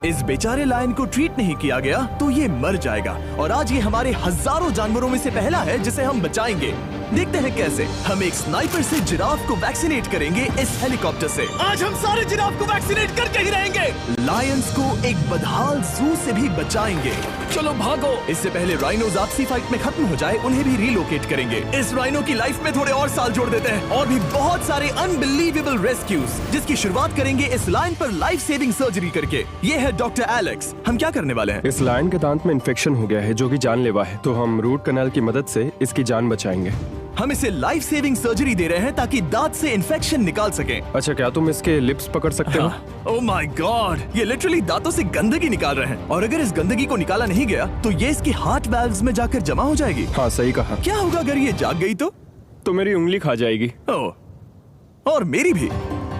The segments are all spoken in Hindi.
इस बेचारे लायन को ट्रीट नहीं किया गया तो ये मर जाएगा। और आज ये हमारे हजारों जानवरों में से पहला है जिसे हम बचाएंगे। देखते हैं कैसे। हम एक स्नाइपर से जिराफ को वैक्सीनेट करेंगे इस हेलीकॉप्टर से। आज हम सारे जिराफ को वैक्सीनेट करके ही रहेंगे। लायंस को एक बदहाल जू से भी बचाएंगे। चलो भागो। इससे पहले राइनोज आपसी फाइट में खत्म हो जाए, उन्हें भी रिलोकेट करेंगे। इस राइनो की लाइफ में थोड़े और साल जोड़ देते हैं और भी बहुत सारे अनबिलीवेबल रेस्क्यूज, जिसकी शुरुआत करेंगे इस लायन पर लाइफ सेविंग सर्जरी करके। ये है डॉक्टर एलेक्स। हम क्या करने वाले हैं? इस लायन के दांत में इन्फेक्शन हो गया है जो कि जानलेवा है, तो हम रूट कैनाल की मदद से इसकी जान बचाएंगे। हम इसे लाइफ सेविंग सर्जरी दे रहे हैं ताकि दांत से इन्फेक्शन निकाल सकें। अच्छा, क्या तुम इसके लिप्स पकड़ सकते हो? ओह माय गॉड, ये लिटरली दांतों से गंदगी निकाल रहे हैं और अगर इस गंदगी को निकाला नहीं गया तो ये इसकी हार्ट वाल्व्स में जाकर जमा हो जाएगी। हाँ, सही कहा। क्या होगा अगर ये जाग गई तो? तो मेरी उंगली खा जाएगी। ओह, और मेरी भी।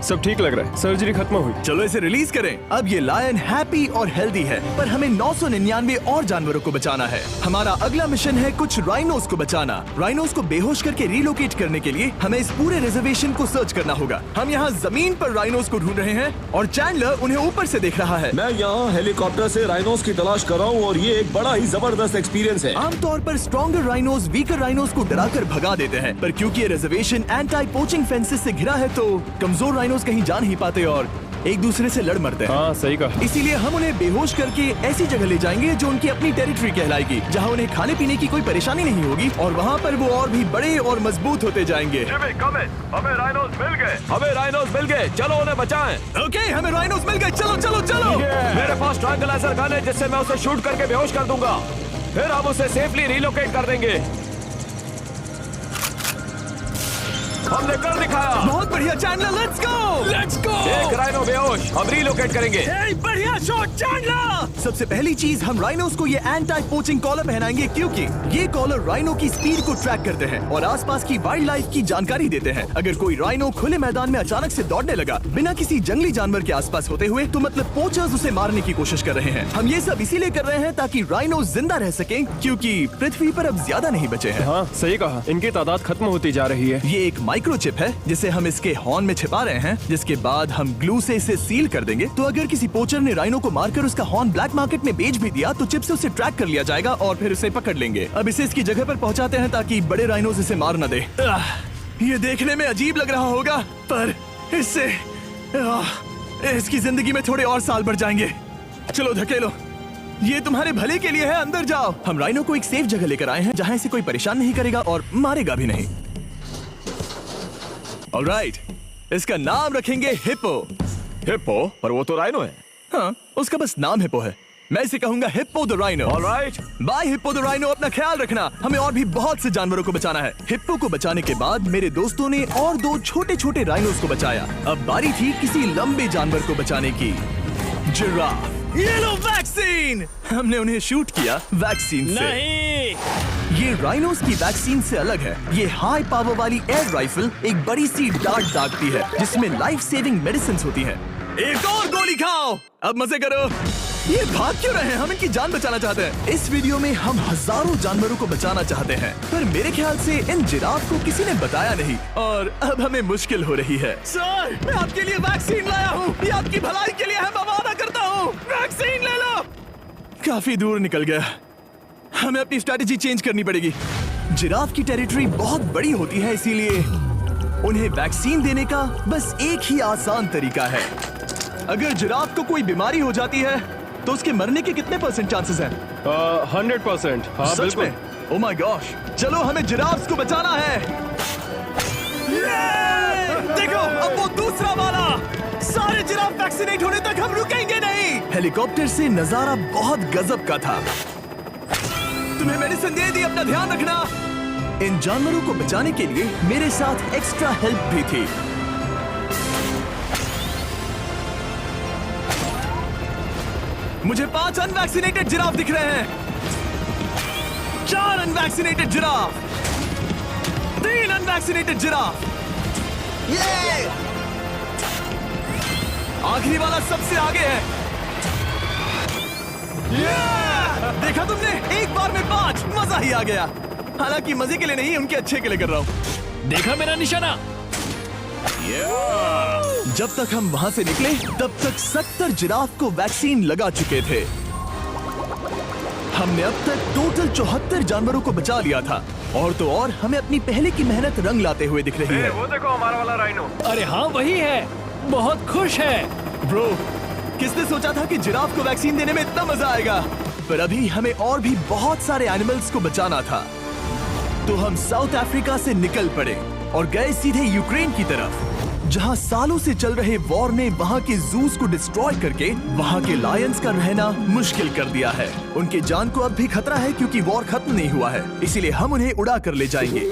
सब ठीक लग रहा है, सर्जरी खत्म हुई। चलो इसे रिलीज करें। अब ये लायन हैप्पी और हेल्दी है, पर हमें 999 और जानवरों को बचाना है। हमारा अगला मिशन है कुछ राइनोस को बचाना। राइनोस को बेहोश करके रिलोकेट करने के लिए हमें इस पूरे रिजर्वेशन को सर्च करना होगा। हम यहाँ जमीन पर राइनोस को ढूंढ रहे हैं और चैंडलर उन्हें ऊपर से देख रहा है। मैं यहाँ हेलीकॉप्टर से राइनोस की तलाश कर रहा हूँ और ये एक बड़ा ही जबरदस्त एक्सपीरियंस है। आमतौर पर स्ट्रॉन्गर राइनोस वीकर राइनोस को डराकर भगा देते हैं, पर क्योंकि ये रिजर्वेशन एंटी पोचिंग फेंसेस से घिरा है तो कमजोर राइनोस कहीं जा नहीं पाते और एक दूसरे से लड़ मरते हैं। हाँ, सही कहा। इसीलिए हम उन्हें बेहोश करके ऐसी जगह ले जाएंगे जो उनकी अपनी टेरिटरी कहलाएगी, जहाँ उन्हें खाने पीने की कोई परेशानी नहीं होगी और वहाँ पर वो और भी बड़े और मजबूत होते जाएंगे। हमें राइनोस मिल गए। हमें राइनोस मिल गए, चलो उन्हें बचाएं। ओके, हमें राइनोस मिल गए। चलो चलो चलो। मेरे पास ट्रायंगलाइजर गन है जिससे मैं उसे शूट करके बेहोश कर दूंगा, फिर हम उसे सेफली रिलोकेट कर देंगे। हमने कर दिखाया। बहुत बढ़िया Chandler, let's go. Let's go. एक राइनो बेहोश, अब रिलोकेट करेंगे। बढ़िया शॉट चैंडलर। सबसे पहली चीज, हम राइनोस को ये एंटी पोचिंग कॉलर पहनाएंगे क्योंकि ये कॉलर राइनो की स्पीड को ट्रैक करते हैं और आसपास की वाइल्ड लाइफ की जानकारी देते हैं। अगर कोई राइनो खुले मैदान में अचानक से दौड़ने लगा बिना किसी जंगली जानवर के आसपास होते हुए, तो मतलब पोचर्स उसे मारने की कोशिश कर रहे हैं। हम ये सब इसीलिए कर रहे हैं ताकि राइनो जिंदा रह सकें, क्योंकि पृथ्वी पर अब ज्यादा नहीं बचे हैं। हाँ, सही कहा। इनकी तादाद खत्म होती जा रही है। ये एक माइक्रोचिप है जिसे हम इसके हॉर्न में छिपा रहे हैं, जिसके बाद हम ग्लू से इसे सील कर देंगे। तो अगर किसी पोचर ने राइनो को मारकर उसका हॉर्न ब्लैक मार्केट में बेच भी दिया तो चिप से उसे ट्रैक कर लिया जाएगा और फिर उसे पकड़ लेंगे। अब इसे इसकी जगह पर पहुंचाते हैं ताकि बड़े राइनोस इसे मार न दे। ये देखने में अजीब लग रहा होगा, पर इससे इसकी जिंदगी में थोड़े और साल बढ़ जाएंगे। चलो धकेलो, ये तुम्हारे भले के लिए है। अंदर जाओ। हम राइनो को एक सेफ जगह लेकर आए हैं जहाँ इसे कोई परेशान नहीं करेगा और मारेगा भी नहीं। ऑलराइट, इसका नाम रखेंगे हिप्पो। हिप्पो? पर वो तो राइनो है। हाँ, उसका बस नाम हिप्पो है। मैं इसे कहूंगा hippo the rhino. Alright. Bye hippo the rhino. अपना ख्याल रखना। हमें और भी बहुत से जानवरों को बचाना है। हिप्पो को बचाने के बाद मेरे दोस्तों ने और 2 छोटे छोटे राइनोस को बचाया। अब बारी थी किसी लंबे जानवर को बचाने की। जिराफ। ये लो वैक्सीन। हमने उन्हें शूट किया वैक्सीन से। नहीं। ये राइनोस की वैक्सीन से अलग है। ये हाई पावर वाली एयर राइफल एक बड़ी सी डार्ट दागती है जिसमें लाइफ सेविंग मेडिसिन होती है। एक और गोली खाओ, अब मजे करो। ये भाग क्यों रहे हैं? हम इनकी जान बचाना चाहते हैं। इस वीडियो में हम हजारों जानवरों को बचाना चाहते हैं, पर मेरे ख्याल से इन जिराफ को किसी ने बताया नहीं और अब हमें मुश्किल हो रही है। सर, मैं आपके लिए वैक्सीन लाया हूँ। ये आपकी भलाई के लिए है, मैं वादा करता हूँ। वैक्सीन ले लो। काफी दूर निकल गया। हमें अपनी स्ट्रैटेजी चेंज करनी पड़ेगी। जिराफ की टेरिटरी बहुत बड़ी होती है, इसीलिए उन्हें वैक्सीन देने का बस एक ही आसान तरीका है। अगर जिराफ को कोई बीमारी हो जाती है तो उसके मरने के कितने % चांसेस हैं? 100%। हाँ, सच बिल्कुल। में? Oh my gosh. चलो, हमें जिराफ्स को बचाना है। देखो, अब वो दूसरा वाला। सारे जिराफ वैक्सीनेट होने तक हम रुकेंगे नहीं। हेलीकॉप्टर से नजारा बहुत गजब का था। तुम्हें मेडिसिन दे दी, अपना ध्यान रखना। इन जानवरों को बचाने के लिए मेरे साथ एक्स्ट्रा हेल्प भी थी। मुझे 5 अनवैक्सीनेटेड जिराफ दिख रहे हैं। 4 अनवैक्सीनेटेड जिराफ, 3 अनवैक्सीनेटेड जिराफ। ये आखिरी वाला सबसे आगे है। देखा तुमने? एक बार में 5। मजा ही आ गया। हालांकि मजे के लिए नहीं, उनके अच्छे के लिए कर रहा हूँ। देखा मेरा निशाना? जब तक हम वहाँ से निकले तब तक 70 जिराफ को वैक्सीन लगा चुके थे। हमने अब तक टोटल 74 जानवरों को बचा लिया था। और तो और हमें अपनी पहले की मेहनत रंग लाते हुए दिख रही है। वो देखो हमारा वाला राइनो। अरे हाँ वही है, बहुत खुश है। ब्रो, किसने सोचा था कि जिराफ को वैक्सीन देने में इतना मजा आएगा। पर अभी हमें और भी बहुत सारे एनिमल्स को बचाना था। तो हम साउथ अफ्रीका से निकल पड़े और गए सीधे यूक्रेन की तरफ, जहां सालों से चल रहे वॉर ने वहां के जूस को डिस्ट्रॉय करके वहां के लायंस का रहना मुश्किल कर दिया है। उनके जान को अब भी खतरा है क्योंकि वॉर खत्म नहीं हुआ है, इसीलिए हम उन्हें उड़ा कर ले जाएंगे।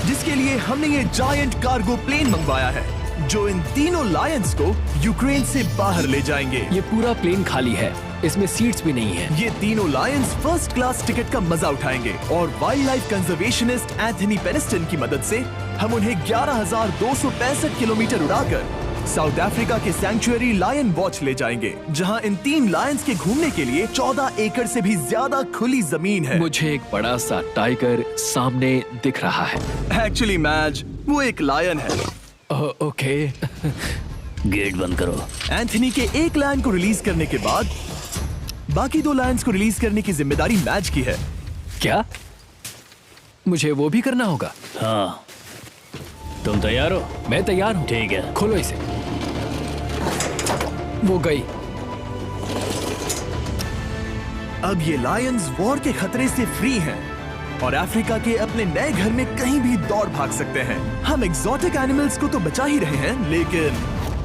जिसके लिए हमने ये जायंट कार्गो प्लेन मंगवाया है जो इन तीनों लायंस को यूक्रेन से बाहर ले जाएंगे। ये पूरा प्लेन खाली है, इसमेमें सीट्स भी नहीं है। ये तीनों लायंस फर्स्ट क्लास टिकट का मजा उठाएंगे और वाइल्ड लाइफ कंजर्वेशनिस्ट एंथनी पेनिस्टन की मदद से हम उन्हें 11,265 किलोमीटर उड़ाकर साउथ अफ्रीका के सैंक्चुअरी लायन वॉच ले जाएंगे, जहां इन 3 लायंस के घूमने के लिए 14 एकड़ से भी ज्यादा खुली जमीन है। मुझे एक बड़ा सा टाइगर सामने दिख रहा है। एक्चुअली मैच वो एक लायन है। ओके। गेट बंद करो। एंथनी के एक लायन को रिलीज करने के बाद बाकी 2 लायंस को रिलीज करने की जिम्मेदारी मैच की है। क्या मुझे वो भी करना होगा? हाँ, तुम तैयार हो? मैं तैयार हूँ। ठीक है। खोलो इसे। वो गई। अब ये लायंस वॉर के खतरे से फ्री हैं और अफ्रीका के अपने नए घर में कहीं भी दौड़ भाग सकते हैं। हम एग्जॉटिक एनिमल्स को तो बचा ही रहे हैं, लेकिन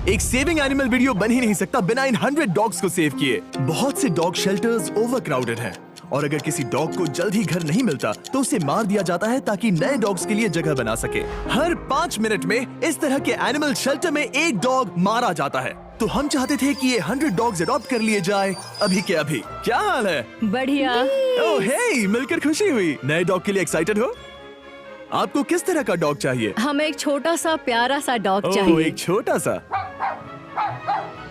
एक सेविंग एनिमल वीडियो बन ही नहीं सकता बिना इन 100 डॉग्स को सेव किए। बहुत से डॉग शेल्टर्स ओवरक्राउडेड हैं और अगर किसी डॉग को जल्द ही घर नहीं मिलता तो उसे मार दिया जाता है ताकि नए डॉग्स के लिए जगह बना सके। हर 5 मिनट में इस तरह के एनिमल शेल्टर में एक डॉग मारा जाता है। तो हम चाहते थे कि ये 100 डॉग्स अडॉप्ट कर लिए जाए अभी के अभी। क्या हाल है? बढ़िया। ओह हे, मिलकर खुशी हुई। नए डॉग के लिए एक्साइटेड हो? आपको किस तरह का डॉग चाहिए? हमें एक छोटा सा प्यारा सा डॉग ओह, चाहिए। एक छोटा सा।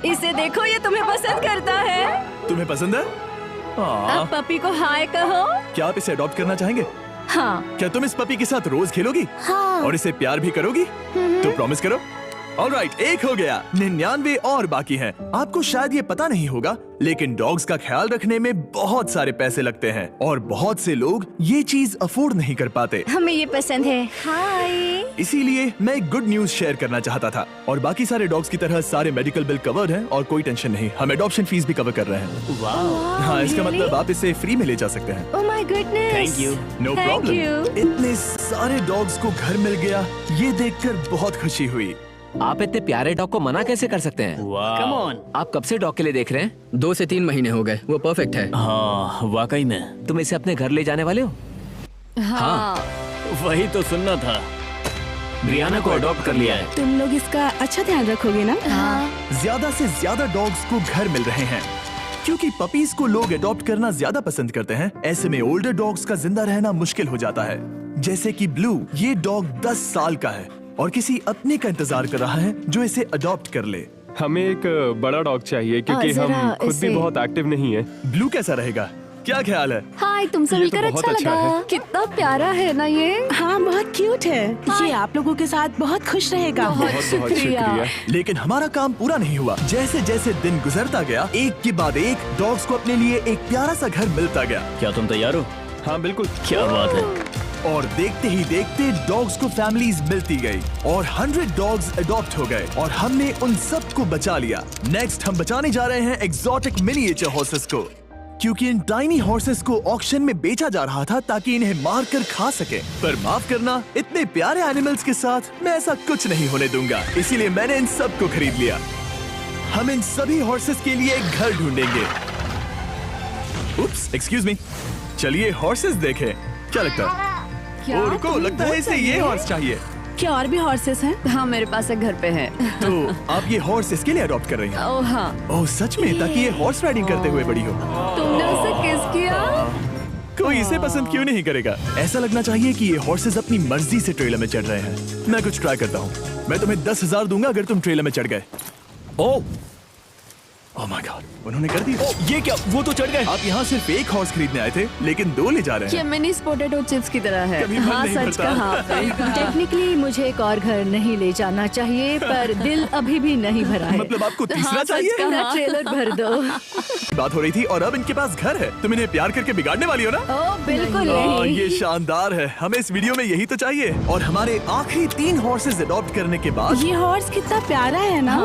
इसे देखो, ये तुम्हें पसंद करता है। तुम्हें पसंद है? अब पपी को हाय कहो। क्या आप इसे अडॉप्ट करना चाहेंगे? हाँ। क्या तुम इस पपी के साथ रोज खेलोगी? हाँ। और इसे प्यार भी करोगी? तो प्रॉमिस करो। ऑलराइट, एक हो गया। 99 और बाकी हैं। आपको शायद ये पता नहीं होगा, लेकिन डॉग्स का ख्याल रखने में बहुत सारे पैसे लगते हैं और बहुत से लोग ये चीज अफोर्ड नहीं कर पाते। हमें ये पसंद है। हाय। इसीलिए मैं एक गुड न्यूज शेयर करना चाहता था। और बाकी सारे डॉग्स की तरह सारे मेडिकल बिल कवर्ड हैं और कोई टेंशन नहीं। हम एडॉप्शन फीस भी कवर कर रहे हैं। हाँ, इसका मतलब आप इसे फ्री में ले जा सकते हैं। Oh my goodness. Thank you. No Thank problem. you. इतने सारे डॉग्स को घर मिल गया, ये देखकर बहुत खुशी हुई। आप इतने प्यारे डॉग को मना कैसे कर सकते हैं? Come on. आप कब से डॉग के लिए देख रहे हैं? 2 से 3 महीने हो गए। वो परफेक्ट है। हाँ, वाकई में। तुम इसे अपने घर ले जाने वाले हो? हाँ। वही तो सुनना था। ब्रियाना को अडॉप्ट कर लिया है। तुम लोग इसका अच्छा ध्यान रखोगे ना? हाँ। ज्यादा से ज्यादा डॉग्स को घर मिल रहे हैं क्योंकि पपीज को लोग अडॉप्ट करना ज्यादा पसंद करते हैं। ऐसे में ओल्डर डॉग्स का जिंदा रहना मुश्किल हो जाता है। जैसे कि ब्लू, ये डॉग 10 साल का है और किसी अपने का इंतजार कर रहा है जो इसे अडॉप्ट कर ले। हमें एक बड़ा डॉग चाहिए क्योंकि जरा हम खुद भी इसे- बहुत एक्टिव नहीं है। ब्लू कैसा रहेगा? क्या ख्याल है? हाय, तुमसे ये तो मिलकर बहुत अच्छा अच्छा लगा। है। कितना प्यारा है ना ये। हाँ, बहुत क्यूट है। ये आप लोगों के साथ बहुत खुश रहेगा। बहुत बहुत शुक्रिया। शुक्रिया। लेकिन हमारा काम पूरा नहीं हुआ। जैसे जैसे दिन गुजरता गया, एक के बाद एक डॉग्स को अपने लिए एक प्यारा सा घर मिलता गया। क्या तुम तैयार हो? हाँ बिल्कुल। क्या बात है। और देखते ही देखते डॉग्स को फैमिलीज मिलती गई और 100 डॉग्स अडॉप्ट हो गए और हमने उन सब को बचा लिया। नेक्स्ट हम बचाने जा रहे हैं एग्जॉटिक मिनिएचर हॉर्सेस को, क्योंकि इन टाइनी हॉर्सेस को ऑक्शन में बेचा जा रहा था ताकि इन्हें मार कर खा सके। पर माफ करना, इतने प्यारे एनिमल्स के साथ मैं ऐसा कुछ नहीं होने दूंगा। इसीलिए मैंने इन सब को खरीद लिया। हम इन सभी हॉर्सेस के लिए एक घर ढूंढेंगे। उप्स, एक्सक्यूज मी। चलिए हॉर्सेस देखें। क्या लगता है? क्या? ओ, रुको, लगता है इसे ये हॉर्स चाहिए। क्या और भी हॉर्सेस हैं? हाँ, मेरे पास एक घर पे है। तो आप ये हॉर्स इसके लिए अडॉप्ट कर रही हैं? ओह हाँ। ओह सच में? ताकि ये हॉर्स राइडिंग करते हुए बड़ी हो। तुमने उसे किस किया? कोई इसे पसंद क्यों नहीं करेगा? ऐसा लगना चाहिए कि ये हॉर्सेस अपनी मर्जी से ट्रेलर में चढ़ रहे हैं। मैं कुछ ट्राई करता हूँ। मैं तुम्हें 10,000 दूंगा अगर तुम ट्रेलर में चढ़ गए। ओ, ओह माय गॉड, उन्होंने कर दिया। ये क्या, वो तो चढ़ गए। आप यहाँ सिर्फ एक हॉर्स खरीदने आए थे, लेकिन 2 ले जा रहे ये हैं। मिनी पोटैटो चिप्स की तरह है। कभी मन हाँ, नहीं सच भरता। कहा। टेक्निकली मुझे एक और घर नहीं ले जाना चाहिए, पर दिल अभी भी नहीं भरा है। मतलब आपको तीसरा हाँ, सच चाहिए? कहा। ट्रेलर भर दो। बात हो रही थी और अब इनके पास घर है। तुम इन्हें प्यार करके बिगाड़ने वाली हो ना? ओह बिल्कुल हाँ, नहीं। ये शानदार है। हमें इस वीडियो में यही तो चाहिए। और हमारे आखिरी 3 हॉर्सेज अडॉप्ट करने के बाद ये हॉर्स कितना प्यारा है ना।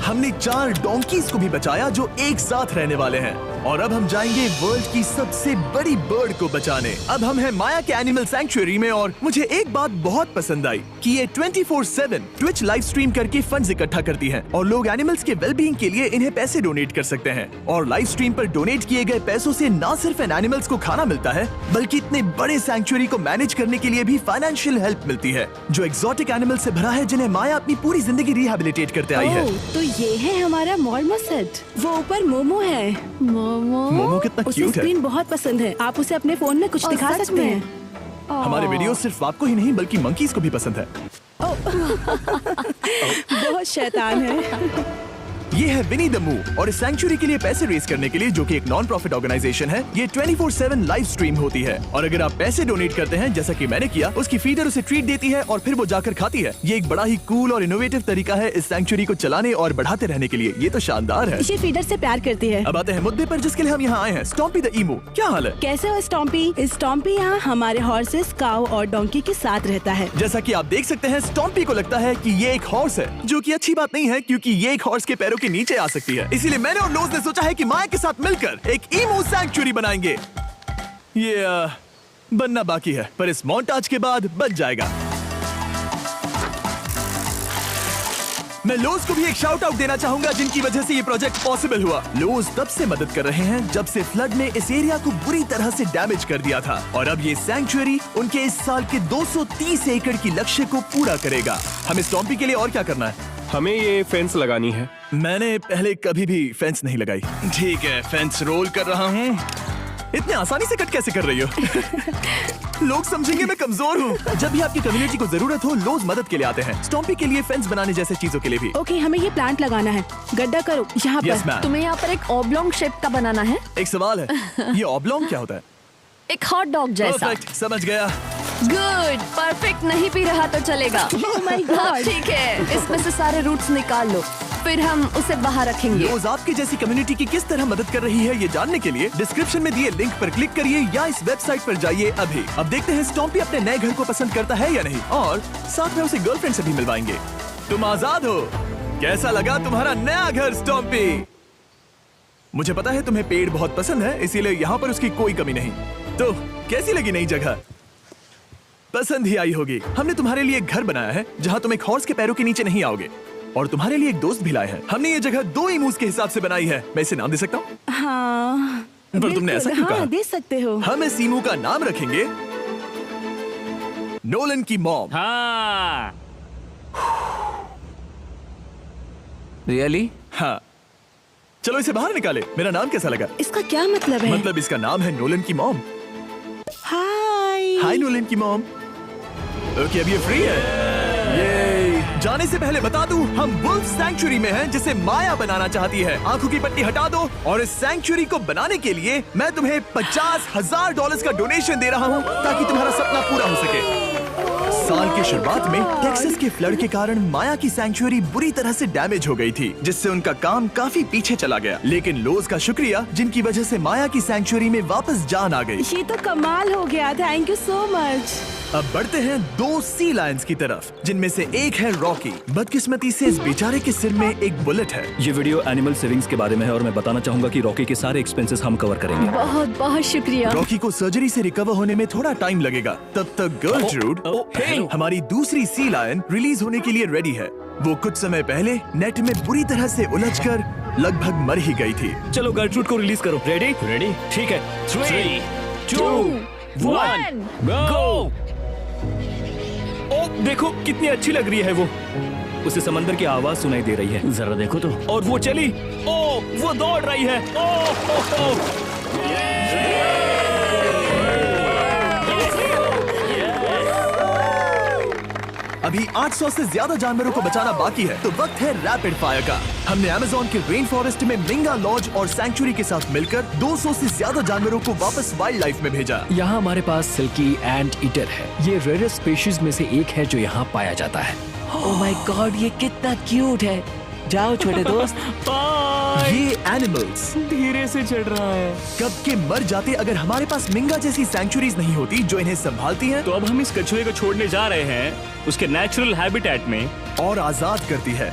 हमने 4 डोंकीज को भी बचाया जो एक साथ रहने वाले हैं। और अब हम जाएंगे वर्ल्ड की सबसे बड़ी बर्ड को बचाने। अब हम हैं माया के एनिमल सैंक्चुअरी में और मुझे एक बात बहुत पसंद आई कि ये 24/7 ट्विच लाइव स्ट्रीम करके फंड्स इकट्ठा करती है और लोग एनिमल्स के वेलबींग के लिए इन्हें पैसे डोनेट कर सकते हैं। और लाइव स्ट्रीम पर डोनेट किए गए पैसों से न सिर्फ इन एनिमल्स को खाना मिलता है, बल्कि इतने बड़े सैंक्चुअरी को मैनेज करने के लिए भी फाइनेंशियल हेल्प मिलती है, जो एक्सोटिक एनिमल से भरा है जिन्हें माया अपनी पूरी जिंदगी रिहैबिलिटेट करते आई है। ओह, तो ये है हमारा मॉर्मोसेट। वो ऊपर मोमो है। मोमो कितना उसे क्यूट है। स्क्रीन बहुत पसंद है। आप उसे अपने फोन में कुछ ओह, दिखा सच सकते में? हैं। हमारे वीडियो सिर्फ आपको ही नहीं बल्कि मंकीज को भी पसंद है। बहुत शैतान है। ये है विनी द मू और इस सैंक्चुअरी के लिए पैसे रेज करने के लिए, जो कि एक नॉन प्रॉफिट ऑर्गेनाइजेशन है, ये 24/7 लाइव स्ट्रीम होती है। और अगर आप पैसे डोनेट करते हैं, जैसा कि मैंने किया, उसकी फीडर उसे ट्रीट देती है और फिर वो जाकर खाती है। ये एक बड़ा ही कूल और इनोवेटिव तरीका है इस सैंक्चुअरी को चलाने और बढ़ाते रहने के लिए। ये तो शानदार है। ये फीडर से प्यार करती है। अब आते हैं मुद्दे पर जिसके लिए हम यहाँ आए हैं, स्टॉम्पी द ईमू। क्या हाल है? कैसे हो स्टॉम्पी? स्टॉम्पी यहाँ हमारे हॉर्सेस, काऊ और डोंकी के साथ रहता है। जैसा कि आप देख सकते हैं, स्टॉम्पी को लगता है कि ये एक हॉर्स है, जो कि अच्छी बात नहीं है क्योंकि ये एक हॉर्स के पैरों के नीचे आ सकती है। इसीलिए मैंने और लोज ने सोचा है कि माया के साथ मिलकर एक ईमू सैंक्चुअरी बनाएंगे। ये बनना बाकी है, पर इस मोंटाज के बाद बन जाएगा। मैं लोज को भी एक शाउट आउट देना चाहूंगा, जिनकी वजह से ये प्रोजेक्ट पॉसिबल हुआ। लोज तब से मदद कर रहे हैं जब से फ्लड ने इस एरिया को बुरी तरह से डैमेज कर दिया था, और अब ये सैंक्चुअरी उनके इस साल के 230 एकड़ की लक्ष्य को पूरा करेगा। हमें स्टॉम्पी के लिए और क्या करना है? हमें ये फेंस लगानी है। मैंने पहले कभी भी फेंस नहीं लगाई। ठीक है, फेंस रोल कर रहा हूँ। इतने आसानी से कट कैसे कर रही हो? लोग समझेंगे मैं कमजोर हूँ। जब भी आपकी कम्युनिटी को जरूरत हो, लोग मदद के लिए आते हैं। स्टॉम्पी के लिए फेंस बनाने जैसे चीजों के लिए भी। ओके, हमें ये प्लांट लगाना है। गड्ढा करो यहाँ यस पर। मैम। तुम्हें यहाँ पर एक ऑब्लोंग शेप का बनाना है, एक सवाल है, ये ऑब्लोंग क्या होता है? एक हॉट डॉग जैसा। परफेक्ट, समझ गया। गुड, परफेक्ट नहीं पी रहा तो चलेगा। Oh my God. ठीक है, इसमें से सारे रूट्स निकाल लो, फिर हम उसे बाहर रखेंगे। लोज आपकी जैसी कम्युनिटी की किस तरह मदद कर रही है, ये जानने के लिए डिस्क्रिप्शन में दिए लिंक पर क्लिक करिए या इस वेबसाइट पर जाइए अभी। अब देखते हैं स्टॉम्पी अपने नए घर को पसंद करता है या नहीं, और साथ में उसे गर्लफ्रेंड से भी मिलवाएंगे। तुम आजाद हो। कैसा लगा तुम्हारा नया घर स्टॉम्पी? मुझे पता है तुम्हें पेड़ बहुत पसंद है, इसीलिए यहाँ पर उसकी कोई कमी नहीं। तो कैसी लगी नई जगह? पसंद ही आई होगी। हमने तुम्हारे लिए एक घर बनाया है जहाँ तुम एक हॉर्स के पैरों के नीचे नहीं आओगे, और तुम्हारे लिए एक दोस्त भी लाए हैं। हमने ये जगह 2 इमूस के हिसाब से बनाई है। मैं इसे नाम दे सकता हूँ? हाँ, पर तुमने ऐसा क्यों हाँ, कहा? दे सकते हो। हम इस ईमू का नाम रखेंगे नोलन की मॉम। हाँ। रियली? हाँ, चलो इसे बाहर निकाले। मेरा नाम कैसा लगा? इसका क्या मतलब है? मतलब इसका नाम है नोलन की मॉम। हाय। हाय नोलन की मॉम। ओके, अब ये फ्री है। ये जाने से पहले बता दूं, हम वुल्फ सैंक्चुअरी में हैं, जिसे माया बनाना चाहती है। आंखों की पट्टी हटा दो, और इस सैंक्चुअरी को बनाने के लिए मैं तुम्हें $50,000 का डोनेशन दे रहा हूं, ताकि तुम्हारा सपना पूरा हो सके। साल के शुरुआत में टेक्सास के फ्लड के कारण माया की सैंक्चुअरी बुरी तरह से डैमेज हो गई थी, जिससे उनका काम काफी पीछे चला गया। लेकिन लोज का शुक्रिया, जिनकी वजह से माया की सैंक्चुअरी में वापस जान आ गई। ये तो कमाल हो गया। Thank you so much. अब बढ़ते हैं 2 सी लायंस की तरफ, जिनमें से एक है रॉकी। बदकिस्मती से इस बेचारे के सिर में एक बुलेट है। ये वीडियो एनिमल सेविंग्स के बारे में है और मैं बताना चाहूंगा कि रॉकी के सारे एक्सपेंसेस हम कवर करेंगे। बहुत बहुत शुक्रिया। रॉकी को सर्जरी से रिकवर होने में थोड़ा टाइम लगेगा। तब तक गर्लट्रूड, हमारी दूसरी सी लायन, रिलीज होने के लिए रेडी है। वो कुछ समय पहले नेट में बुरी तरह से उलझकर लगभग मर ही गई थी। चलो गर्लट्रूड को रिलीज करो। रेडी? रेडी? ठीक है। 3, 2, 1, गो! ओ देखो कितनी अच्छी लग रही है वो। उसे समंदर की आवाज सुनाई दे रही है। जरा देखो तो। और वो चली। ओ वो दौड़ रही है। ओ। अभी 800 से ज्यादा जानवरों को बचाना बाकी है, तो वक्त है रैपिड फायर का। हमने अमेज़न के रेन फॉरेस्ट में मिंगा लॉज और सैंक्चुरी के साथ मिलकर 200 से ज्यादा जानवरों को वापस वाइल्ड लाइफ में भेजा। यहाँ हमारे पास सिल्की एंट ईटर है। ये रेयरेस्ट स्पीशीज में से एक है जो यहाँ पाया जाता है। ओह माय गॉड, ये कितना क्यूट है। जाओ छोटे दोस्त। ये एनिमल्स धीरे से चढ़ रहा है। कब के मर जाते अगर हमारे पास मिंगा जैसी सैंक्चुरीज नहीं होती जो इन्हें संभालती हैं तो अब हम इस कछुए को छोड़ने जा रहे हैं उसके नेचुरल हैबिटेट में और आजाद करती है।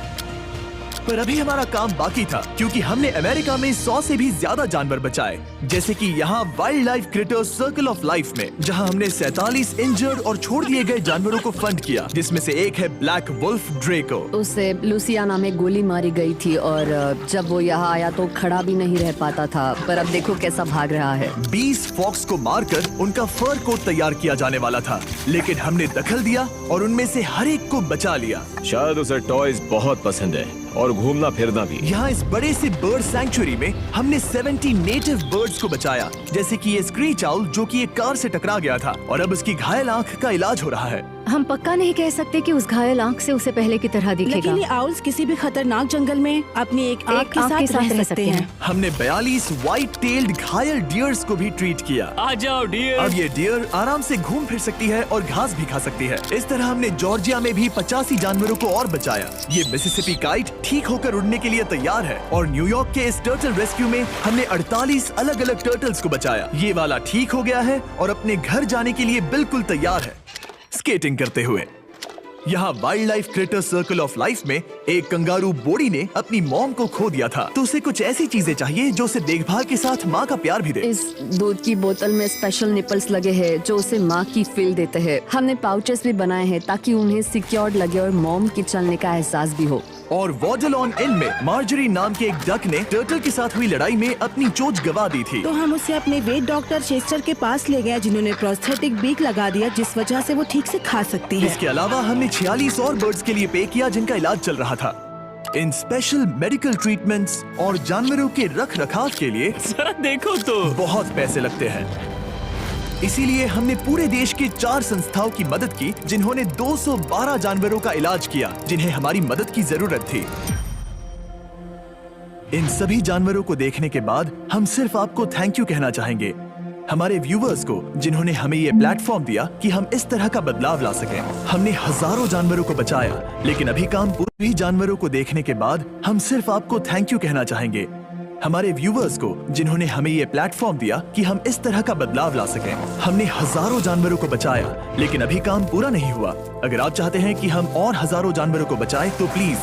पर अभी हमारा काम बाकी था, क्योंकि हमने अमेरिका में 100 से भी ज्यादा जानवर बचाए, जैसे कि यहाँ wild life creators circle of life में, जहाँ हमने 47 इंजर्ड और छोड़ दिए गए जानवरों को फंड किया, जिसमें से एक है ब्लैक वुल्फ ड्रेको। उसे लुसियाना में गोली मारी गई थी और जब वो यहाँ आया तो खड़ा भी नहीं रह पाता था, पर अब देखो कैसा भाग रहा है। 20 फॉक्स को मारकर उनका फर कोट तैयार किया जाने वाला था, लेकिन हमने दखल दिया और उनमें से हर एक को बचा लिया। शायद उसे टॉयज बहुत पसंद है और घूमना फिरना भी। यहाँ इस बड़े से बर्ड सैंक्चुरी में हमने 70 नेटिव बर्ड्स को बचाया, जैसे कि ये स्क्रीच आउल जो कि एक कार से टकरा गया था और अब उसकी घायल आंख का इलाज हो रहा है। हम पक्का नहीं कह सकते कि उस घायल आंख से उसे पहले की तरह दिखेगा। लेकिन ये आउल्स किसी भी खतरनाक जंगल में अपनी एक आंख के साथ रह सकते हैं। हमने 42 व्हाइट टेल्ड घायल डियर्स को भी ट्रीट किया। आ जाओ डियर। अब ये डियर आराम से घूम फिर सकती है और घास भी खा सकती है। इस तरह हमने जॉर्जिया में भी 85 जानवरों को और बचाया। ये मिसिसिपी काइट ठीक होकर उड़ने के लिए तैयार है और न्यूयॉर्क के इस टर्टल रेस्क्यू में हमने 48 अलग अलग टर्टल्स को बचाया। ये वाला ठीक हो गया है और अपने घर जाने के लिए बिल्कुल तैयार है स्केटिंग करते हुए। यहाँ wild life creator circle of life में एक कंगारू बोडी ने अपनी मॉम को खो दिया था, तो उसे कुछ ऐसी चीजें चाहिए जो उसे देखभाल के साथ माँ का प्यार भी दे। इस दूध की बोतल में स्पेशल निपल्स लगे हैं जो उसे माँ की फील देते हैं। हमने पाउचेस भी बनाए हैं ताकि उन्हें सिक्योर्ड लगे और मॉम के चलने का एहसास भी हो। और वॉडलॉन इन में मार्जरी नाम के एक डक ने टर्टल के साथ हुई लड़ाई में अपनी चोंच गवा दी थी, तो हम उसे अपने वेट डॉक्टर चेस्टर के पास ले गए, जिन्होंने प्रोस्थेटिक बीक लगा दिया, जिस वजह से वो ठीक से खा सकती है। इसके अलावा हमने 46 और बर्ड्स के लिए पे किया जिनका इलाज चल रहा था। इन स्पेशल मेडिकल ट्रीटमेंट्स और जानवरों के रख रखाव के लिए जरा देखो तो बहुत पैसे लगते हैं। इसीलिए हमने पूरे देश के 4 संस्थाओं की मदद की जिन्होंने 212 जानवरों का इलाज किया जिन्हें हमारी मदद की जरूरत थी। इन सभी जानवरों को देखने के बाद हम सिर्फ आपको थैंक यू कहना चाहेंगे, हमारे व्यूवर्स को जिन्होंने हमें ये प्लेटफॉर्म दिया कि हम इस तरह का बदलाव ला सकें। हमने हजारों जानवरों को बचाया, लेकिन अभी काम पूरे जानवरों को देखने के बाद हम सिर्फ आपको थैंक यू कहना चाहेंगे, हमारे व्यूवर्स को जिन्होंने हमें ये प्लेटफॉर्म दिया कि हम इस तरह का बदलाव ला सकें। हमने हजारों जानवरों को बचाया, लेकिन अभी काम पूरा नहीं हुआ। अगर आप चाहते हैं कि हम और हजारों जानवरों को बचाएं, तो प्लीज